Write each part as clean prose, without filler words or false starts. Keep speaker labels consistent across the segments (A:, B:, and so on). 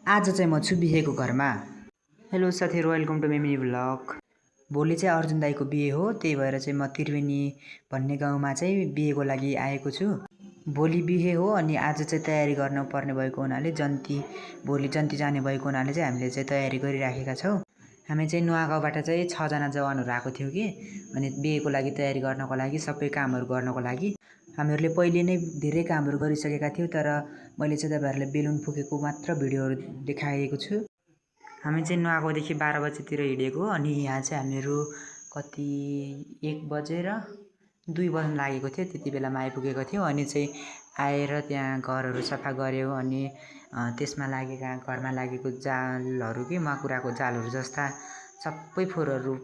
A: आज चाहिँ म छु बिहेको घरमा। हेलो साथीहरू, वेलकम टु मेमिनी भ्लग। भोलि चाहिँ अर्जुन दाईको बिहे हो, त्यही भएर चाहिँ म त्रिवेणी भन्ने गाउँमा चाहिँ बिहेको लागि आएको छु। भोलि बिहे हो अनि आज चाहिँ तयारी गर्न पर्ने भएको हुनाले भोलि जन्ती जाने भएको हुनाले चाहिँ हामीले चाहिँ तयारी गरिराखेका छौँ। हामी चाहिँ नुवागाउँबाट चाहिँ 6 जना जवानहरू आएको थियौँ कि, अनि बिहेको लागि तयारी गर्नको लागि सबै कामहरू गर्नको लागि। हामीहरूले पहिले नै धेरै कामहरू गरिसकेका थियौँ, तर मैले चाहिँ तपाईँहरूलाई बेलुन फुकेको मात्र भिडियोहरू देखाएको छु। हामी चाहिँ नुवागाउँदेखि 12 बजीतिर हिँडेको, अनि यहाँ चाहिँ हामीहरू कति 1 बजेर 2 बज्न लागेको थियो, त्यति बेलामा आइपुगेको थियौँ। अनि चाहिँ आएर त्यहाँ घरहरू सफा गऱ्यौँ, अनि त्यसमा घरमा लागेको जालहरू कि माकुराको जालहरू जस्ता सबै फोहोरहरू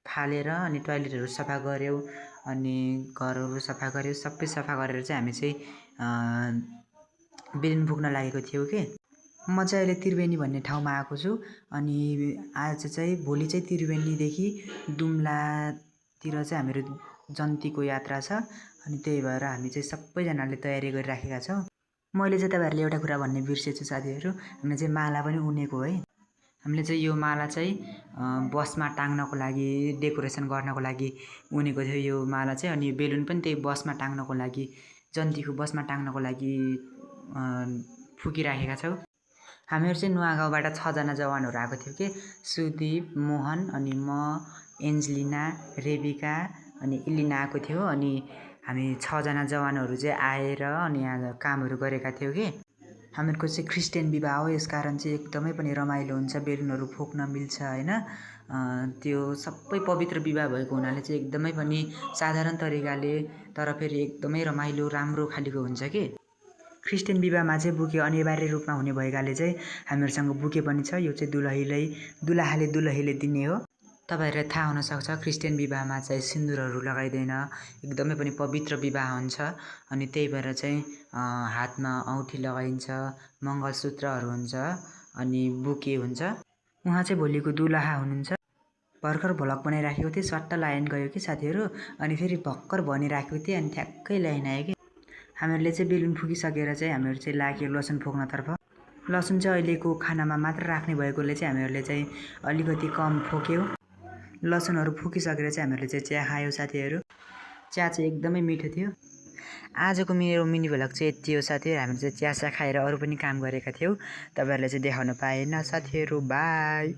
A: फालेर अनि टोयलेटहरू सफा गऱ्यौँ, अनि घरहरू सफा गऱ्यौँ। सबै सफा गरेर चाहिँ हामी चाहिँ बेलुन फुक्न लागेको थियौँ कि। म चाहिँ अहिले त्रिवेणी भन्ने ठाउँमा आएको छु, अनि भोलि चाहिँ त्रिवेणीदेखि दुम्लातिर चाहिँ हामीहरू जन्तीको यात्रा छ, अनि त्यही भएर हामी चाहिँ सबैजनाले तयारी गरिराखेका छौँ। मैले चाहिँ तपाईँहरूले एउटा कुरा भन्ने बिर्सेछु साथीहरू, हामीले चाहिँ माला पनि उनेको है। हामीले चाहिँ यो माला चाहिँ बसमा टाङ्नको लागि, डेकोरेसन गर्नको लागि उनेको थियो यो माला चाहिँ, अनि बेलुन पनि त्यही बसमा टाङ्नको लागि, जन्तीको बसमा टाङ्नको लागि फुकिराखेका छौँ। हामीहरू चाहिँ नुवागाउँबाट 6 जना जवानहरू आएको थियौँ कि, सुदीप, मोहन, अनि म, एन्जलिना, रेबिका अनि इलिना आएको थियो। अनि हामी 6 जना जवानहरू चाहिँ आएर अनि यहाँ कामहरू गरेका थियौँ कि। हामीहरूको चाहिँ क्रिस्चियन विवाह हो, यसकारण चाहिँ एकदमै पनि रमाइलो हुन्छ, बेलुनहरू फुक्न मिल्छ होइन। त्यो सबै पवित्र विवाह भएको हुनाले चाहिँ एकदमै पनि साधारण तरिकाले तर फेरि एकदमै रमाइलो राम्रो खालको हुन्छ कि। क्रिस्चियन विवाहमा चाहिँ बुके अनिवार्य रूपमा हुने भएकाले चाहिँ हामीहरूसँग बुके पनि छ। यो चाहिँ दुलहाले दुलहीले दिने हो। तपाईँहरूलाई थाहा हुनसक्छ क्रिस्चियन विवाहमा चाहिँ सिन्दुरहरू लगाइँदैन, एकदमै पनि पवित्र विवाह हुन्छ, अनि त्यही भएर चाहिँ हातमा औँठी लगाइन्छ, मङ्गलसूत्रहरू हुन्छ, अनि बुके हुन्छ। उहाँ चाहिँ भोलिको दुलहा हुनुहुन्छ। भर्खर भ्लग बनाइराखेको थिएँ, सट्ट लाइन गयो कि साथीहरू, अनि फेरि भर्खर भनिराखेको थिएँ अनि ठ्याक्कै लाइन आयो कि। हामीहरूले चाहिँ बेलुन फुकिसकेर चाहिँ हामीहरू चाहिँ लाग्यो लसुन फुक्नतर्फ। लसुन चाहिँ अहिलेको खानामा मात्र राख्ने भएकोले चाहिँ हामीहरूले चाहिँ अलिकति कम फुक्यौँ। लसुनहरू फुकिसकेर चाहिँ हामीहरूले चाहिँ चिया खायौँ साथीहरू। चिया चाहिँ एकदमै मिठो थियो। आजको मेरो मिनी भ्लग चाहिँ यति हो साथीहरू। हामीले चाहिँ चिया खाएर अरू पनि काम गरेका थियौँ, तपाईँहरूलाई चाहिँ देखाउन पाएन साथीहरू। बाई।